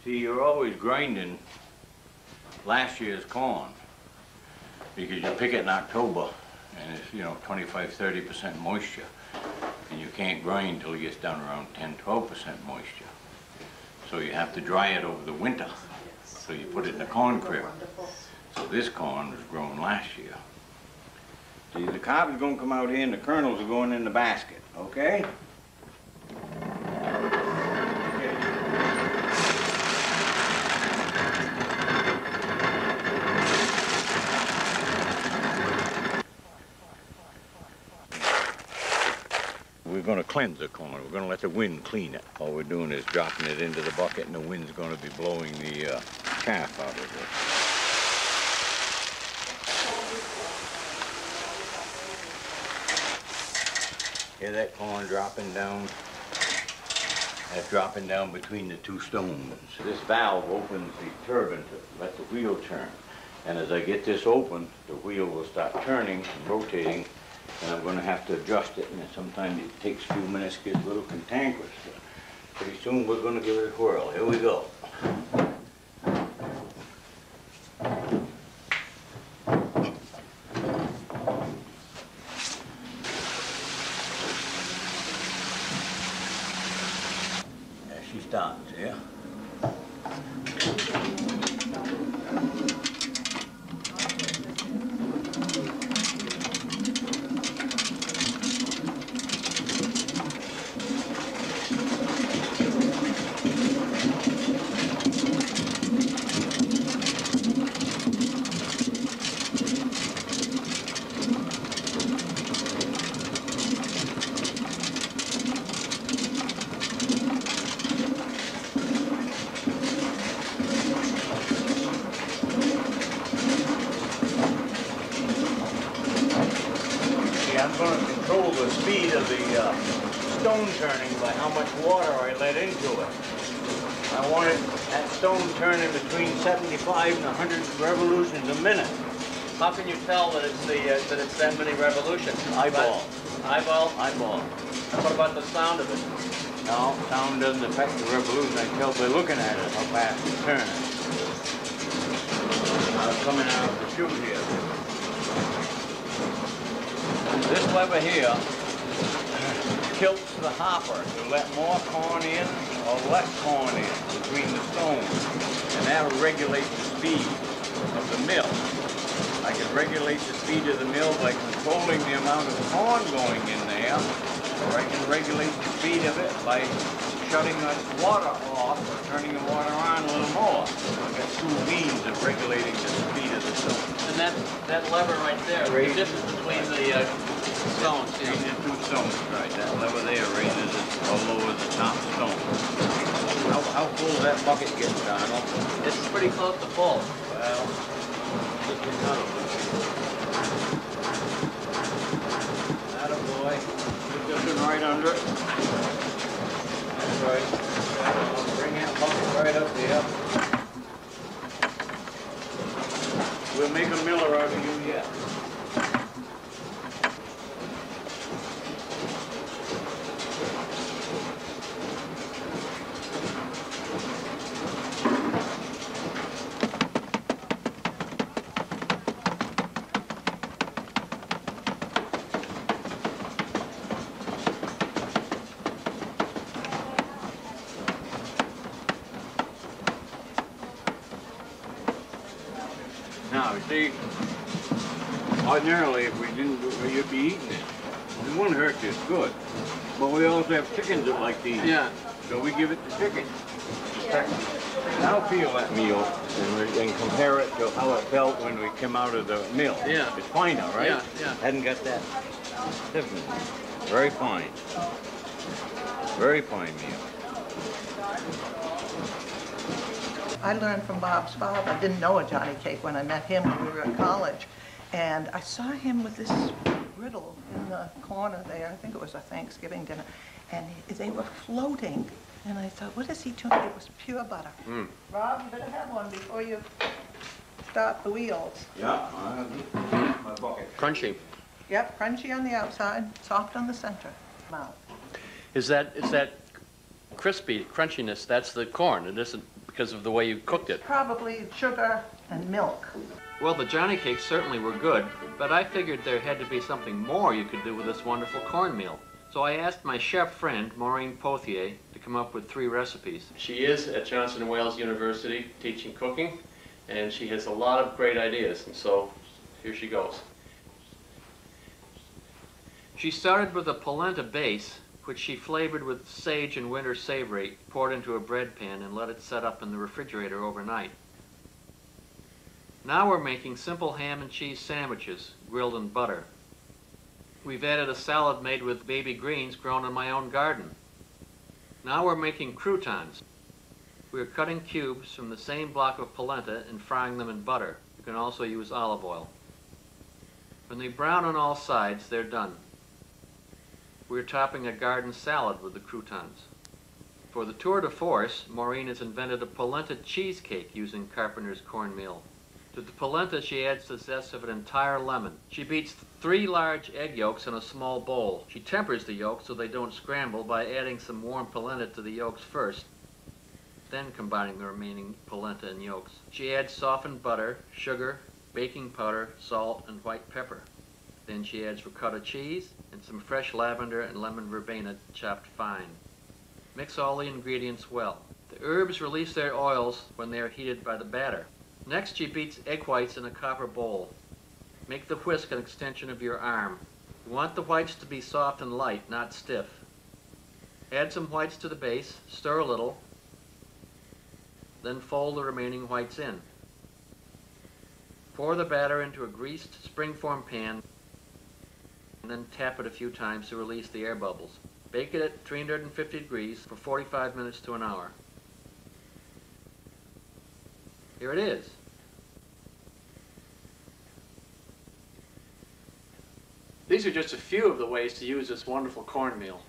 See, you're always grinding last year's corn because you pick it in October and it's, 25–30% moisture. And you can't grind till it gets down around 10–12% moisture. So you have to dry it over the winter. So you put it in a corn crib. So this corn was grown last year. See, the cob is going to come out here and the kernels are going in the basket, okay? We're going to cleanse the corn. We're going to let the wind clean it. All we're doing is dropping it into the bucket and the wind's going to be blowing the chaff out of it. Hear that corn dropping down? That's dropping down between the two stones. This valve opens the turbine to let the wheel turn. And as I get this open, the wheel will start turning and rotating, and I'm going to have to adjust it, and sometimes it takes a few minutes, gets a little cantankerous. Pretty soon we're going to give it a whirl. Here we go. She starts, yeah? I'm going to control the speed of the stone turning by how much water I let into it. I want that stone turning between 75 and 100 revolutions a minute. How can you tell that it's that many revolutions? Eyeball. Eyeball? Eyeball. And what about the sound of it? No, sound doesn't affect the revolution. I tell by looking at it how fast it's turning. I'm coming out of the chute here. This lever here tilts the hopper to let more corn in or less corn in between the stones. And that'll regulate the speed of the mill. I can regulate the speed of the mill by controlling the amount of corn going in there, or I can regulate the speed of it by shutting the water off or turning the water on a little more. I've got two means of regulating the speed of the stone. And that lever right there, the difference between the stones. Between the two stones, right. That lever there raises it or lowers the top stone. How full that bucket gets, Donald? It's pretty close to full. Well, just enough. Atta boy. Put this one right under it. That's right. Bring that bucket right up there. We'll make a miller out of you yet. Now, you see, ordinarily, if we didn't do it, you'd be eating it. It wouldn't hurt you, it's good. But we also have chickens that like to eat. Yeah. So we give it to chickens. Now feel that meal and compare it to how it felt when we came out of the mill. Yeah. It's finer, right? Yeah, yeah. Hadn't got that stiffness. Very fine. Very fine meal. I learned from Bob's father. I didn't know a Johnny Cake when I met him when we were at college. And I saw him with this griddle in the corner there. I think it was a Thanksgiving dinner. And they were floating. And I thought, what is he doing? It was pure butter. Mm. Rob, you better have one before you start the wheels. Yeah, my bucket. Crunchy. Yep, crunchy on the outside, soft on the center. Mouth. Is that crispy crunchiness? That's the corn. It isn't because of the way you cooked it. Probably sugar and milk. Well, the Johnny cakes certainly were good, but I figured there had to be something more you could do with this wonderful cornmeal. So I asked my chef friend, Maureen Pothier, to come up with 3 recipes. She is at Johnson & Wales University teaching cooking, and she has a lot of great ideas, and so here she goes. She started with a polenta base, which she flavored with sage and winter savory, poured into a bread pan and let it set up in the refrigerator overnight. Now we're making simple ham and cheese sandwiches, grilled in butter. We've added a salad made with baby greens grown in my own garden. Now we're making croutons. We're cutting cubes from the same block of polenta and frying them in butter. You can also use olive oil. When they brown on all sides, they're done. We're topping a garden salad with the croutons. For the tour de force, Maureen has invented a polenta cheesecake using Carpenter's cornmeal. To the polenta, she adds the zest of an entire lemon. She beats 3 large egg yolks in a small bowl. She tempers the yolks so they don't scramble by adding some warm polenta to the yolks first, then combining the remaining polenta and yolks. She adds softened butter, sugar, baking powder, salt, and white pepper. Then she adds ricotta cheese and some fresh lavender and lemon verbena chopped fine. Mix all the ingredients well. The herbs release their oils when they are heated by the batter. Next, she beats egg whites in a copper bowl. Make the whisk an extension of your arm. You want the whites to be soft and light, not stiff. Add some whites to the base, stir a little, then fold the remaining whites in. Pour the batter into a greased springform pan and then tap it a few times to release the air bubbles. Bake it at 350 degrees for 45 minutes to an hour. Here it is. These are just a few of the ways to use this wonderful cornmeal.